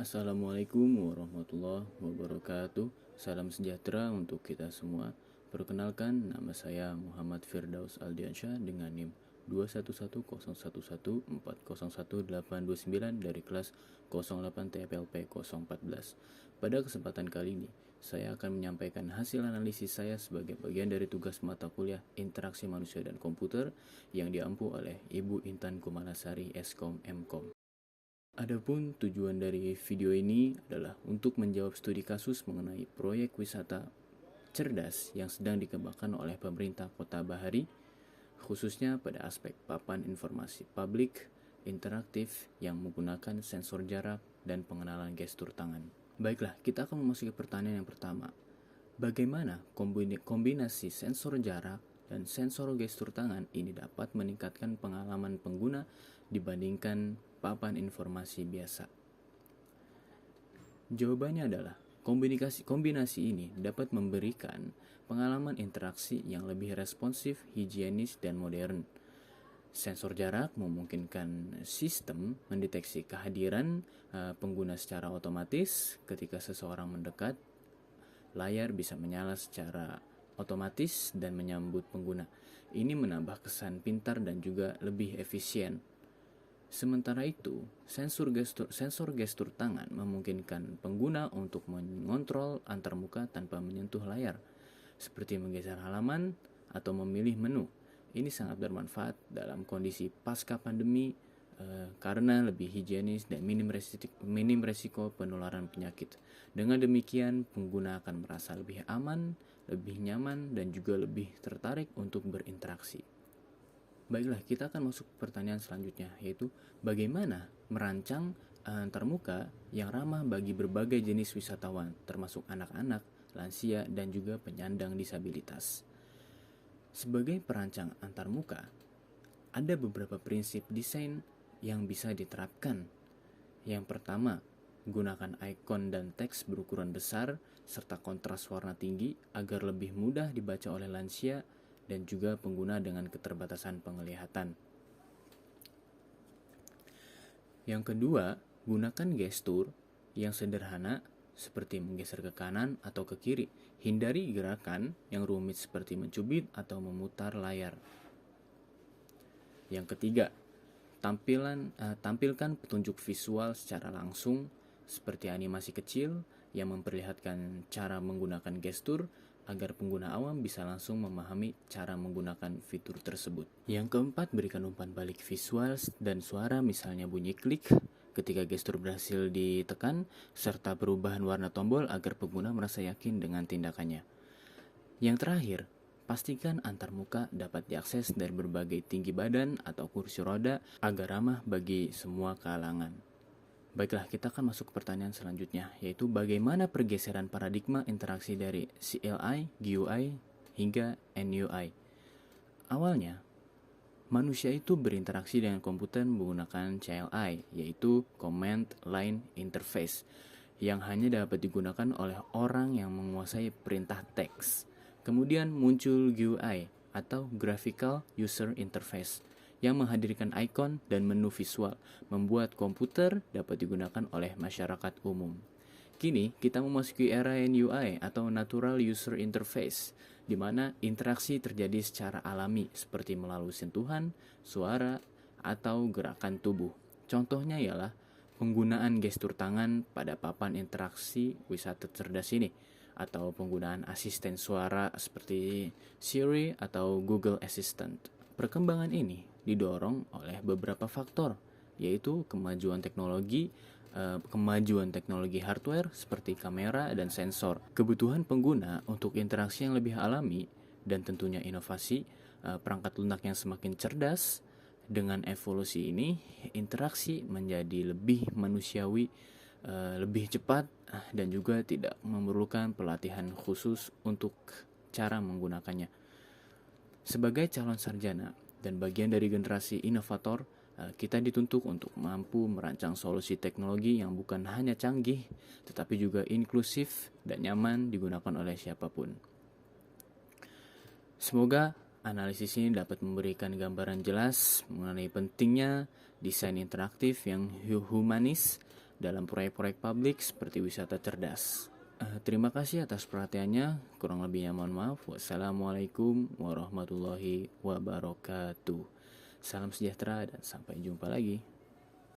Assalamualaikum warahmatullahi wabarakatuh. Salam sejahtera untuk kita semua. Perkenalkan, nama saya Muhammad Firdaus Aldiansyah dengan NIM 2110010140189 dari kelas 08 TPLP 014. Pada kesempatan kali ini, saya akan menyampaikan hasil analisis saya sebagai bagian dari tugas mata kuliah Interaksi Manusia dan Komputer yang diampu oleh Ibu Intan Kumalasari Eskom Mkom. Adapun tujuan dari video ini adalah untuk menjawab studi kasus mengenai proyek wisata cerdas yang sedang dikembangkan oleh pemerintah Kota Bahari, khususnya pada aspek papan informasi publik interaktif yang menggunakan sensor jarak dan pengenalan gestur tangan. Baiklah, kita akan memasuki pertanyaan yang pertama. Bagaimana kombinasi sensor jarak dan sensor gestur tangan ini dapat meningkatkan pengalaman pengguna dibandingkan papan informasi biasa? Jawabannya adalah kombinasi ini dapat memberikan pengalaman interaksi yang lebih responsif, higienis, dan modern. Sensor jarak memungkinkan sistem mendeteksi kehadiran pengguna secara otomatis. Ketika seseorang mendekat, layar bisa menyala secara otomatis dan menyambut pengguna. Ini menambah kesan pintar dan juga lebih efisien. Sementara itu, sensor gestur tangan memungkinkan pengguna untuk mengontrol antarmuka tanpa menyentuh layar, seperti menggeser halaman atau memilih menu. Ini sangat bermanfaat dalam kondisi pasca pandemi karena lebih higienis dan minim resiko penularan penyakit. Dengan demikian, pengguna akan merasa lebih aman, lebih nyaman, dan juga lebih tertarik untuk berinteraksi. Baiklah, kita akan masuk ke pertanyaan selanjutnya, yaitu bagaimana merancang antarmuka yang ramah bagi berbagai jenis wisatawan, termasuk anak-anak, lansia, dan juga penyandang disabilitas. Sebagai perancang antarmuka, ada beberapa prinsip desain yang bisa diterapkan. Yang pertama, gunakan ikon dan teks berukuran besar serta kontras warna tinggi agar lebih mudah dibaca oleh lansia dan juga pengguna dengan keterbatasan penglihatan. Yang kedua, gunakan gestur yang sederhana seperti menggeser ke kanan atau ke kiri. Hindari gerakan yang rumit seperti mencubit atau memutar layar. Yang ketiga, tampilkan petunjuk visual secara langsung seperti animasi kecil yang memperlihatkan cara menggunakan gestur agar pengguna awam bisa langsung memahami cara menggunakan fitur tersebut. Yang keempat, berikan umpan balik visual dan suara, misalnya bunyi klik ketika gestur berhasil ditekan, serta perubahan warna tombol agar pengguna merasa yakin dengan tindakannya. Yang terakhir, pastikan antarmuka dapat diakses dari berbagai tinggi badan atau kursi roda agar ramah bagi semua kalangan. Baiklah, kita akan masuk ke pertanyaan selanjutnya, yaitu bagaimana pergeseran paradigma interaksi dari CLI, GUI, hingga NUI. Awalnya, manusia itu berinteraksi dengan komputer menggunakan CLI, yaitu Command Line Interface, yang hanya dapat digunakan oleh orang yang menguasai perintah teks. Kemudian muncul GUI atau Graphical User Interface yang menghadirkan ikon dan menu visual, membuat komputer dapat digunakan oleh masyarakat umum. Kini kita memasuki era NUI atau Natural User Interface, di mana interaksi terjadi secara alami seperti melalui sentuhan, suara, atau gerakan tubuh. Contohnya ialah penggunaan gestur tangan pada papan interaksi wisata cerdas ini, atau penggunaan asisten suara seperti Siri atau Google Assistant. Perkembangan ini didorong oleh beberapa faktor, yaitu kemajuan teknologi hardware seperti kamera dan sensor, kebutuhan pengguna untuk interaksi yang lebih alami, dan tentunya inovasi perangkat lunak yang semakin cerdas. Dengan evolusi ini, interaksi menjadi lebih manusiawi, lebih cepat, dan juga tidak memerlukan pelatihan khusus untuk cara menggunakannya. Sebagai calon sarjana dan bagian dari generasi inovator, kita dituntut untuk mampu merancang solusi teknologi yang bukan hanya canggih, tetapi juga inklusif dan nyaman digunakan oleh siapapun. Semoga analisis ini dapat memberikan gambaran jelas mengenai pentingnya desain interaktif yang humanis dalam proyek-proyek publik seperti wisata cerdas. Terima kasih atas perhatiannya. Kurang lebihnya mohon maaf. Wassalamualaikum warahmatullahi wabarakatuh. Salam sejahtera dan sampai jumpa lagi.